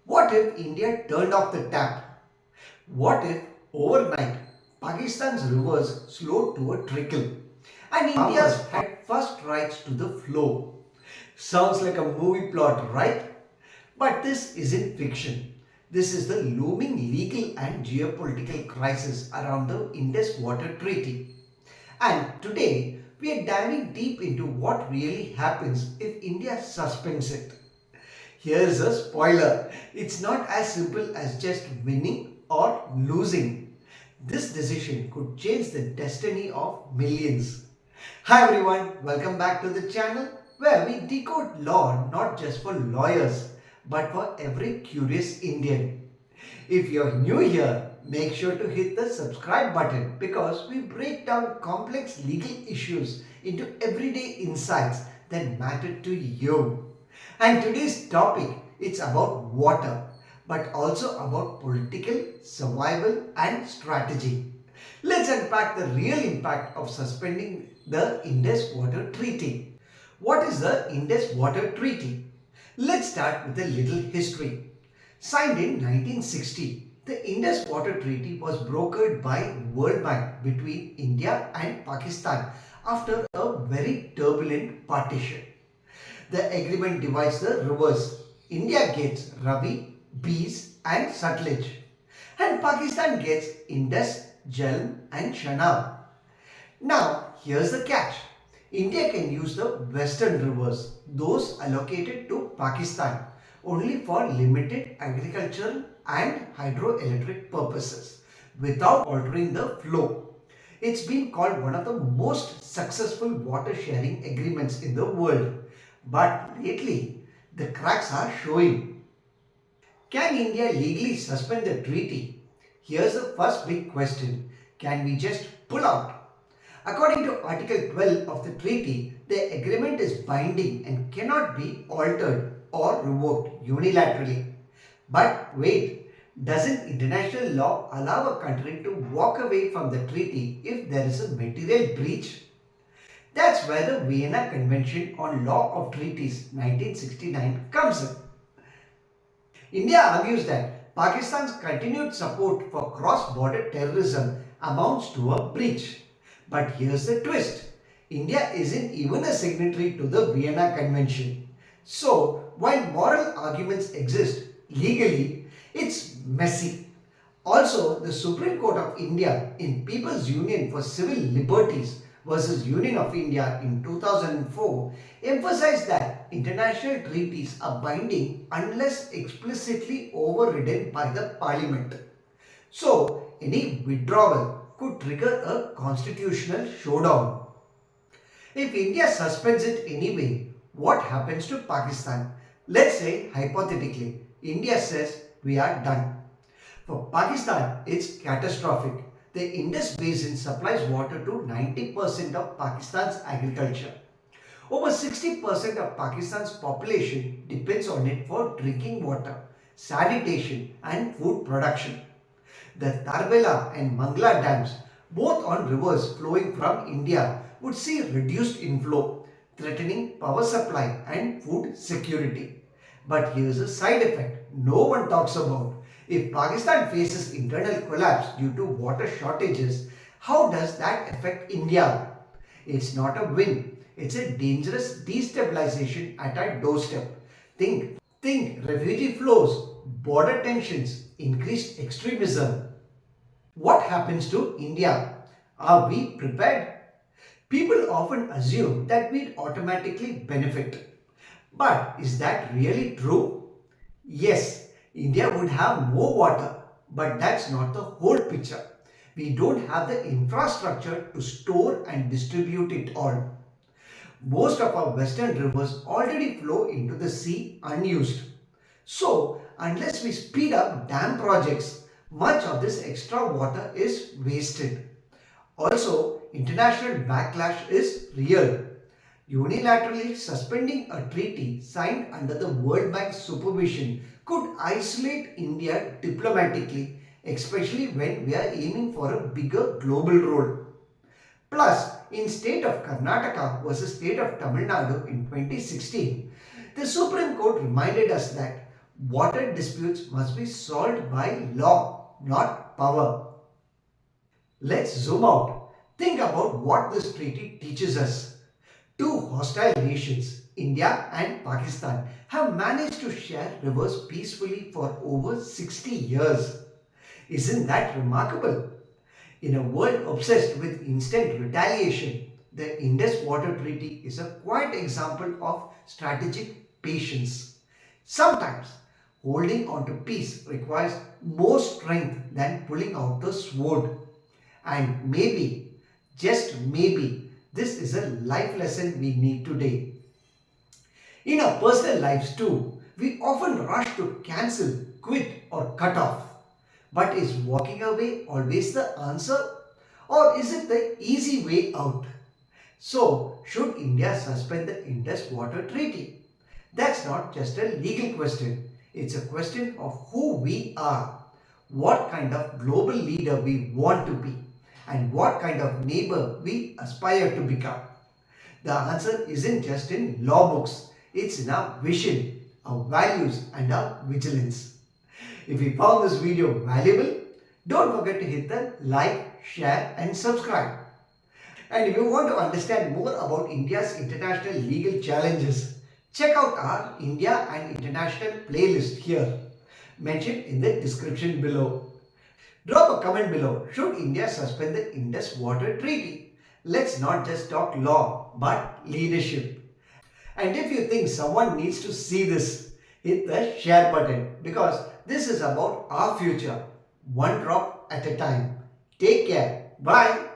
What if India turned off the tap? What if overnight Pakistan's rivers slowed to a trickle and India's had first rights to the flow? Sounds like a movie plot, right? But this isn't fiction. This is the looming legal and geopolitical crisis around the Indus Water Treaty. And today we are diving deep into what really happens if India suspends it. Here's a spoiler. It's not as simple as just winning or losing. This decision could change the destiny of millions. Hi everyone, welcome back to the channel where we decode law not just for lawyers but for every curious Indian. If you're new here, make sure to hit the subscribe button because we break down complex legal issues into everyday insights that matter to you. And today's topic it's about water but also about political survival and strategy. Let's unpack the real impact of suspending the Indus Water Treaty. What is the Indus Water Treaty? Let's start with a little history. Signed in 1960, the Indus Water Treaty was brokered by World Bank between India and Pakistan after a very turbulent partition. The agreement divides the rivers. India gets Ravi, Beas and Sutlej. And Pakistan gets Indus, Jhelum and Chenab. Now, here's the catch. India can use the western rivers, those allocated to Pakistan, only for limited agricultural and hydroelectric purposes, without altering the flow. It's been called one of the most successful water sharing agreements in the world. But lately, the cracks are showing. Can India legally suspend the treaty? Here's the first big question. Can we just pull out? According to Article 12 of the treaty, the agreement is binding and cannot be altered or revoked unilaterally. But wait, doesn't international law allow a country to walk away from the treaty if there is a material breach? That's where the Vienna Convention on Law of Treaties 1969 comes in. India argues that Pakistan's continued support for cross-border terrorism amounts to a breach. But here's the twist. India isn't even a signatory to the Vienna Convention. So, while moral arguments exist, legally, it's messy. Also, the Supreme Court of India in People's Union for Civil Liberties versus Union of India in 2004 emphasized that international treaties are binding unless explicitly overridden by the parliament. So, any withdrawal could trigger a constitutional showdown. If India suspends it anyway, what happens to Pakistan? Let's say hypothetically, India says we are done. For Pakistan, it's catastrophic. The Indus Basin supplies water to 90% of Pakistan's agriculture. Over 60% of Pakistan's population depends on it for drinking water, sanitation and food production. The Tarbela and Mangla dams, both on rivers flowing from India, would see reduced inflow, threatening power supply and food security. But here's a side effect no one talks about. If Pakistan faces internal collapse due to water shortages, how does that affect India? It's not a win. It's a dangerous destabilization at our doorstep. Think refugee flows, border tensions, increased extremism. What happens to India? Are we prepared? People often assume that we'd automatically benefit. But is that really true? Yes, India would have more water, but that's not the whole picture. We don't have the infrastructure to store and distribute it all. Most of our western rivers already flow into the sea unused. So, unless we speed up dam projects, much of this extra water is wasted. Also, international backlash is real. Unilaterally suspending a treaty signed under the World Bank's supervision could isolate India diplomatically, especially when we are aiming for a bigger global role. Plus, in state of Karnataka versus state of Tamil Nadu in 2016, the Supreme Court reminded us that Water disputes must be solved by law, not power. Let's zoom out. Think about what this treaty teaches us. Two hostile nations, India and Pakistan, have managed to share rivers peacefully for over 60 years. Isn't that remarkable? In a world obsessed with instant retaliation, the Indus Water Treaty is a quiet example of strategic patience. Sometimes holding on to peace requires more strength than pulling out the sword. And maybe, just maybe, this is a life lesson we need today. In our personal lives too, we often rush to cancel, quit, or cut off. But is walking away always the answer? Or is it the easy way out? So, should India suspend the Indus Water Treaty? That's not just a legal question, it's a question of who we are, what kind of global leader we want to be, and what kind of neighbor we aspire to become. The answer isn't just in law books, it's in our vision, our values, and our vigilance. If you found this video valuable, don't forget to hit the like, share, and subscribe. And if you want to understand more about India's international legal challenges, check out our India and International playlist here, mentioned in the description below. Drop a comment below. Should India suspend the Indus Water Treaty? Let's not just talk law, but leadership. And if you think someone needs to see this, hit the share button because this is about our future, one drop at a time. Take care. Bye.